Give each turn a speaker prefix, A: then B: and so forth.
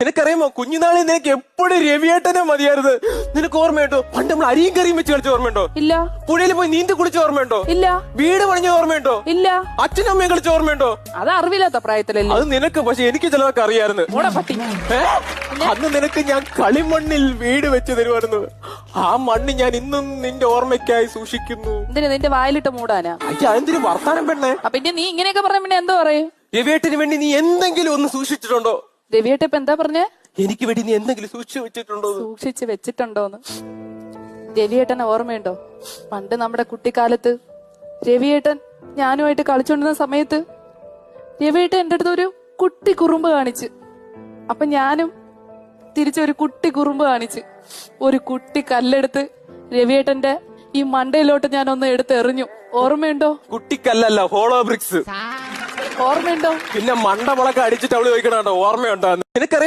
A: നിനക്കറിയാമോ, കുഞ്ഞുനാളിൽ നിനക്ക് എപ്പോഴും രവിയേട്ടനെ മതിയായിരുന്നു. നിനക്ക് ഓർമ്മയുണ്ടോ പണ്ട് നമ്മൾ അരിയും കറിയും വെച്ച് കളിച്ച ഓർമ്മയുണ്ടോ?
B: ഇല്ല.
A: പുഴയിൽ പോയി നീന്തി കുളിച്ച ഓർമ്മയുണ്ടോ?
B: ഇല്ല.
A: വീട് പണിഞ്ഞ ഓർമ്മയുണ്ടോ?
B: ഇല്ല.
A: അച്ഛനും അമ്മയും കളിച്ച ഓർമ്മയുണ്ടോ?
B: അത് അറിവില്ലാത്ത പ്രായത്തിലല്ലേ.
A: അത് നിനക്ക്, പക്ഷെ എനിക്ക് ചിലതൊക്കെ അറിയായിരുന്നു.
B: പട്ടി.
A: അന്ന് നിനക്ക് ഞാൻ കളിമണ്ണിൽ വീട് വെച്ച് തരുമായിരുന്നു. ആ മണ്ണ് ഞാൻ ഇന്നും നിന്റെ ഓർമ്മയ്ക്കായി സൂക്ഷിക്കുന്നു.
B: എന്തിനാ നിന്റെ വായിലിട്ട് മൂടാനാ?
A: അയ്യ, എന്തിനു വർത്താനം പെണ്ണേ?
B: പിന്നെ നീ ഇങ്ങനെയൊക്കെ പറഞ്ഞ പിന്നെ എന്തോ പറയും?
A: രവിയേട്ടന് വേണ്ടി നീ എന്തെങ്കിലും ഒന്ന് സൂക്ഷിച്ചിട്ടുണ്ടോ?
B: രവിയേട്ട ഇപ്പൊ എന്താ പറഞ്ഞേ?
A: എനിക്ക് വേണ്ടി നീ എന്തെങ്കിലും സൂക്ഷിച്ചു വെച്ചിട്ടുണ്ടോ?
B: സൂക്ഷിച്ച് വെച്ചിട്ടുണ്ടോന്ന്. രവിയേട്ടനെ ഓർമ്മയുണ്ടോ? പണ്ട് നമ്മുടെ കുട്ടിക്കാലത്ത് രവിയേട്ടൻ ഞാനുമായിട്ട് കളിച്ചോണ്ടിരുന്ന സമയത്ത് രവിയേട്ടൻ എന്റെ അടുത്ത് ഒരു കുട്ടി കുറുമ്പ് കാണിച്ച്. അപ്പൊ ഞാനും തിരിച്ചൊരു കുട്ടി കുറുമ്പ് കാണിച്ച് ഒരു കുട്ടി കല്ലെടുത്ത് രവിയേട്ടന്റെ ഈ മണ്ടയിലോട്ട് ഞാൻ ഒന്ന് എടുത്ത് എറിഞ്ഞു. ഓർമ്മയുണ്ടോ?
A: കുട്ടിക്കല്ലല്ല, ഹോളോ ബ്രിക്സ്.
B: ഓർമ്മയുണ്ടോ?
A: പിന്നെ മണ്ടമുളക്ക് അടിച്ചിട്ട് അവള് ചോദിക്കണോ ഓർമ്മയുണ്ടോ? നിനക്കറിയാം